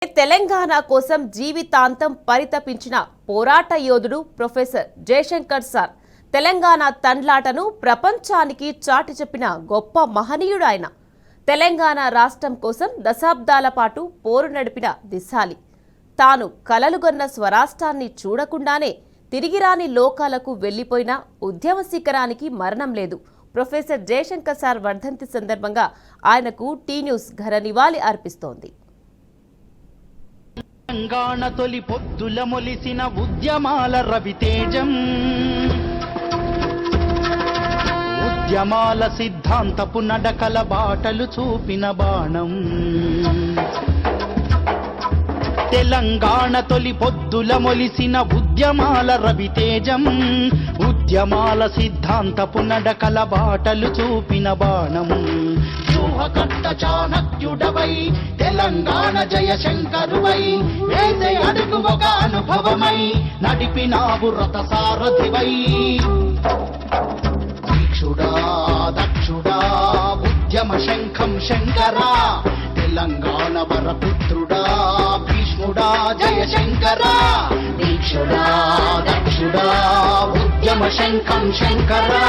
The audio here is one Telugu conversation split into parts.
తెలంగాణ కోసం జీవితాంతం పరితపించిన పోరాట యోధుడు ప్రొఫెసర్ జయశంకర్ సార్ తెలంగాణ తండ్లాటను ప్రపంచానికి చాటి చెప్పిన గొప్ప మహనీయుడు ఆయన. తెలంగాణ రాష్ట్రం కోసం దశాబ్దాల పాటు పోరు నడిపిన దిశాలి. తాను కలలుగొన్న స్వరాష్ట్రాన్ని చూడకుండానే తిరిగిరాని లోకాలకు వెళ్లిపోయిన ఉద్యమ శిఖరానికి మరణం లేదు. ప్రొఫెసర్ జయశంకర్ సార్ వర్ధంతి సందర్భంగా ఆయనకు టీ న్యూస్ ఘన నివాళి అర్పిస్తోంది. తెలంగాణ తొలి పొద్దుల మొలిసిన ఉద్యమాల రవితేజం, ఉద్యమాల సిద్ధాంతపు నడకల బాటలు చూపిన బాణం. తెలంగాణ తొలి పొద్దుల మొలిసిన ఉద్యమాల రవితేజం, ఉద్యమాల సిద్ధాంతపు నడకల బాటలు చూపిన బాణం. వ్యూహకర్త చాణక్యుడవై తెలంగాణ జయశంకరువై వేసే అడుగు ఒక అనుభవమై నడిపినావు రథ సారథివై. దీక్షుడా దక్షుడా ఉద్యమ శంఖం శంకరా, తెలంగాణ వరపుత్రుడా భీష్ముడా జయశంకరా. దీక్షుడా దక్షుడా ఉద్యమ శంఖం శంకరా,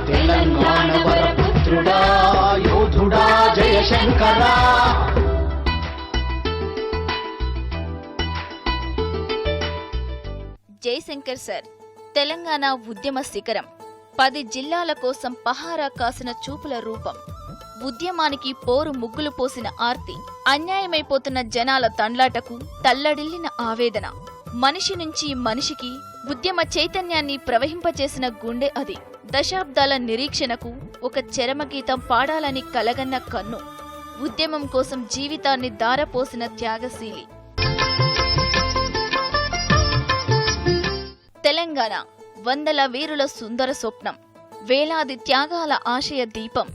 తెలంగాణ వరపుత్రుడా యోధుడా జయశంకరా. జయశంకర్ సార్ తెలంగాణ ఉద్యమ శిఖరం. 10 జిల్లాల కోసం పహారా కాసిన చూపుల రూపం. ఉద్యమానికి పోరు ముగ్గులు పోసిన ఆర్తి. అన్యాయమైపోతున్న జనాల తండ్లాటకు తల్లడిల్లిన ఆవేదన. మనిషి నుంచి మనిషికి ఉద్యమ చైతన్యాన్ని ప్రవహింపచేసిన గుండె అది. దశాబ్దాల నిరీక్షణకు ఒక చరమగీతం పాడాలని కలగన్న కన్ను. ఉద్యమం కోసం జీవితాన్ని దారపోసిన త్యాగశీలి. తెలంగాణ వందల వీరుల సుందర స్వప్నం, వేలాది త్యాగాల ఆశయ దీపం.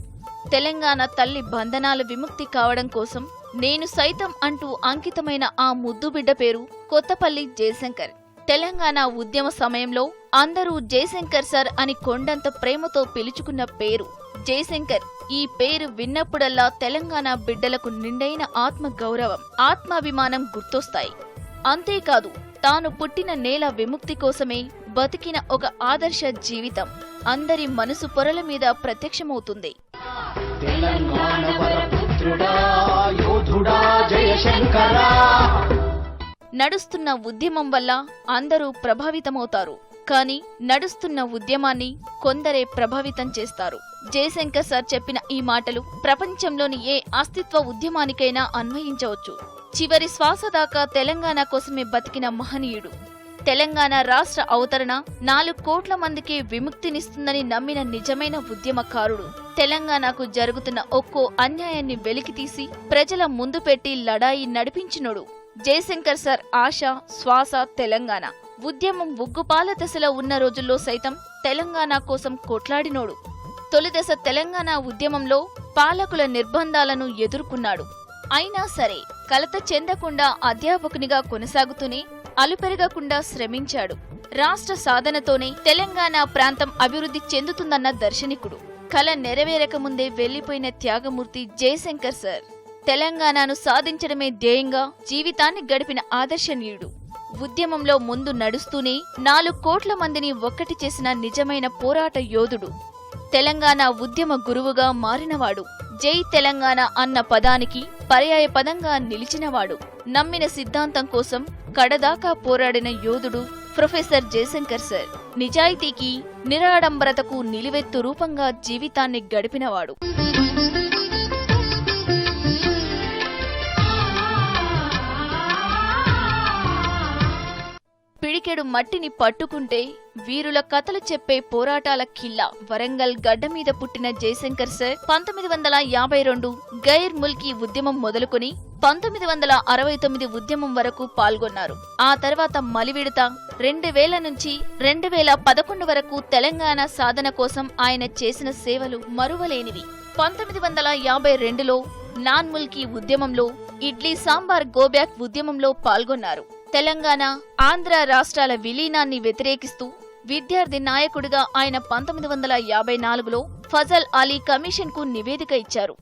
తెలంగాణ తల్లి బంధనాల విముక్తి కావడం కోసం నేను సైతం అంటూ అంకితమైన ఆ ముద్దుబిడ్డ పేరు కొత్తపల్లి జయశంకర్. తెలంగాణ ఉద్యమ సమయంలో అందరూ జయశంకర్ సార్ అని కొండంత ప్రేమతో పిలుచుకున్న పేరు జయశంకర్. ఈ పేరు విన్నప్పుడల్లా తెలంగాణ బిడ్డలకు నిండైన ఆత్మ గౌరవం, ఆత్మాభిమానం గుర్తొస్తాయి. అంతేకాదు, తాను పుట్టిన నేల విముక్తి కోసమే బతికిన ఒక ఆదర్శ జీవితం అందరి మనసు పొరల మీద ప్రత్యక్షమవుతుంది. తెలంగాణ వరపుత్రుడా యోధుడా జయశంకరా. నడుస్తున్న ఉద్యమం వల్ల అందరూ ప్రభావితమవుతారు, కానీ నడుస్తున్న ఉద్యమాన్ని కొందరే ప్రభావితం చేస్తారు. జయశంకర్ సార్ చెప్పిన ఈ మాటలు ప్రపంచంలోని ఏ అస్తిత్వ ఉద్యమానికైనా అన్వయించవచ్చు. చివరి శ్వాస దాకా తెలంగాణ కోసమే బతికిన మహనీయుడు. తెలంగాణ రాష్ట్ర అవతరణ 4 కోట్ల మందికి విముక్తినిస్తుందని నమ్మిన నిజమైన ఉద్యమకారుడు. తెలంగాణకు జరుగుతున్న ఒక్కో అన్యాయాన్ని వెలికితీసి ప్రజల ముందు పెట్టి లడాయి నడిపించినోడు. జయశంకర్ సార్ ఆశ శ్వాస తెలంగాణ. ఉద్యమం ఉగ్గుపాల దశలో ఉన్న రోజుల్లో సైతం తెలంగాణ కోసం కొట్లాడినోడు. తొలిదశ తెలంగాణ ఉద్యమంలో పాలకుల నిర్బంధాలను ఎదుర్కొన్నాడు. అయినా సరే కలత చెందకుండా అధ్యాపకునిగా కొనసాగుతూనే అలుపెరగకుండా శ్రమించాడు. రాష్ట్ర సాధనతోనే తెలంగాణ ప్రాంతం అభివృద్ధి చెందుతుందన్న దర్శనికుడు. కల నెరవేరకముందే వెళ్లిపోయిన త్యాగమూర్తి జయశంకర్ సార్. తెలంగాణను సాధించడమే ధ్యేయంగా జీవితాన్ని గడిపిన ఆదర్శనీయుడు. ఉద్యమంలో ముందు నడుస్తూనే 4 కోట్ల మందిని ఒక్కటి చేసిన నిజమైన పోరాట యోధుడు. తెలంగాణ ఉద్యమ గురువుగా మారినవాడు. జై తెలంగాణ అన్న పదానికి పర్యాయ పదంగా నిలిచినవాడు. నమ్మిన సిద్ధాంతం కోసం కడదాకా పోరాడిన యోధుడు ప్రొఫెసర్ జయశంకర్ సార్. నిజాయితీకి నిరాడంబరతకు నిలువెత్తు రూపంగా జీవితాన్ని గడిపినవాడు. పిడికెడు మట్టిని పట్టుకుంటే వీరుల కథలు చెప్పే పోరాటాల కిల్లా. వరంగల్ గడ్డ మీద పుట్టిన జయశంకర్ సార్ 1952 గైర్ ముల్కీ ఉద్యమం మొదలుకొని 1969 ఉద్యమం వరకు పాల్గొన్నారు. ఆ తర్వాత మలివిడత 2000 నుంచి 2011 వరకు తెలంగాణ సాధన కోసం ఆయన చేసిన సేవలు మరువలేనివి. 1952లో నాన్ ముల్కీ ఉద్యమంలో, ఇడ్లీ సాంబార్ గోబ్యాక్ ఉద్యమంలో పాల్గొన్నారు. తెలంగాణ ఆంధ్ర రాష్ట్రాల విలీనాన్ని వ్యతిరేకిస్తూ విద్యార్థి నాయకుడిగా ఆయన 1954లో ఫజల్ అలీ కమిషన్ కు నివేదిక ఇచ్చారు.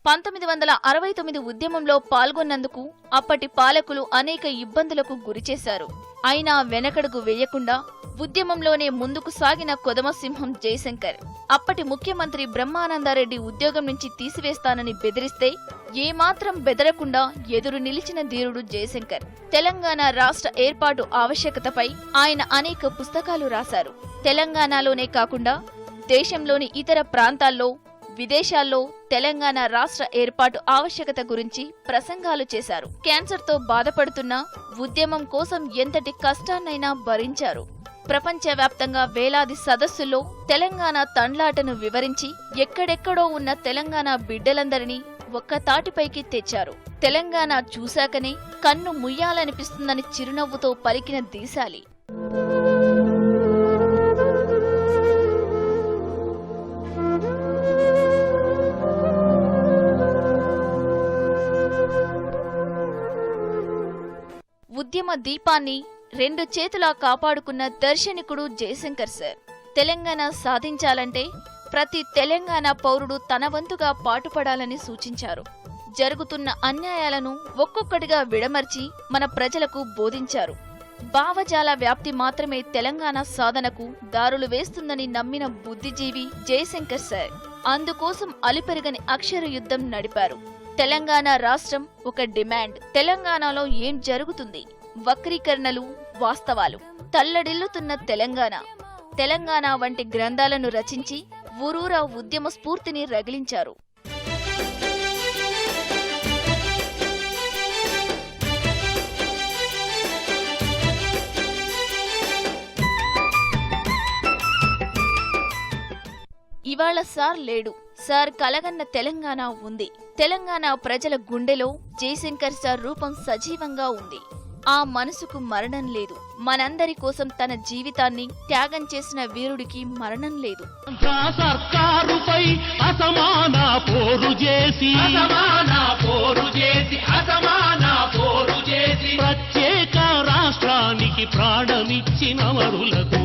1969 ఉద్యమంలో పాల్గొన్నందుకు అప్పటి పాలకులు అనేక ఇబ్బందులకు గురిచేశారు. అయినా వెనకడుగు వేయకుండా ఉద్యమంలోనే ముందుకు సాగిన కొదమసింహం జయశంకర్ అప్పటి ముఖ్యమంత్రి బ్రహ్మానందరెడ్డి ఉద్యోగం నుంచి తీసివేస్తానని బెదిరిస్తే ఏమాత్రం బెదరకుండా ఎదురు నిలిచిన ధీరుడు జయశంకర్. తెలంగాణ రాష్ట్ర ఏర్పాటు ఆవశ్యకతపై ఆయన అనేక పుస్తకాలు రాశారు. తెలంగాణలోనే కాకుండా దేశంలోని ఇతర ప్రాంతాల్లో, విదేశాల్లో తెలంగాణ రాష్ట్ర ఏర్పాటు ఆవశ్యకత గురించి ప్రసంగాలు చేశారు. క్యాన్సర్తో బాధపడుతున్న ఉద్యమం కోసం ఎంతటి కష్టాన్నైనా భరించారు. ప్రపంచవ్యాప్తంగా వేలాది సదస్సుల్లో తెలంగాణ తండ్లాటను వివరించి ఎక్కడెక్కడో ఉన్న తెలంగాణ బిడ్డలందరినీ ఒక్క తాటిపైకి తెచ్చారు. తెలంగాణ చూశాకనే కన్ను ముయ్యాలనిపిస్తుందని చిరునవ్వుతో పలికిన దీశాలి. ఉద్యమ దీపాన్ని రెండు చేతులా కాపాడుకున్న దర్శనికుడు జయశంకర్ సార్. తెలంగాణ సాధించాలంటే ప్రతి తెలంగాణ పౌరుడు తన వంతుగా పాటుపడాలని సూచించారు. జరుగుతున్న అన్యాయాలను ఒక్కొక్కటిగా విడమర్చి మన ప్రజలకు బోధించారు. భావజాల వ్యాప్తి మాత్రమే తెలంగాణ సాధనకు దారులు వేస్తుందని నమ్మిన బుద్ధిజీవి జయశంకర్ సార్. అందుకోసం అలుపెరగని అక్షర యుద్ధం నడిపారు. తెలంగాణ రాష్ట్రం ఒక డిమాండ్. తెలంగాణలో ఏం జరుగుతుంది? వక్రీకరణలు, వాస్తవాలు. తల్లడిల్లుతున్న తెలంగాణ వంటి గ్రంథాలను రచించి ఊరూరా ఉద్యమ స్ఫూర్తిని రగిలించారు. ఇవాళ సార్ లేడు. సార్ కలగన్న తెలంగాణ ఉంది. తెలంగాణ ప్రజల గుండెలో జయశంకర్ సార్ రూపం సజీవంగా ఉంది. ఆ మనసుకు మరణం లేదు. మనందరి కోసం తన జీవితాన్ని త్యాగం చేసిన వీరుడికి మరణం లేదు. సర్కారుపై అసమాన పోరు చేసి ప్రత్యేక రాష్ట్రానికి ప్రాణమిచ్చిన వరులకు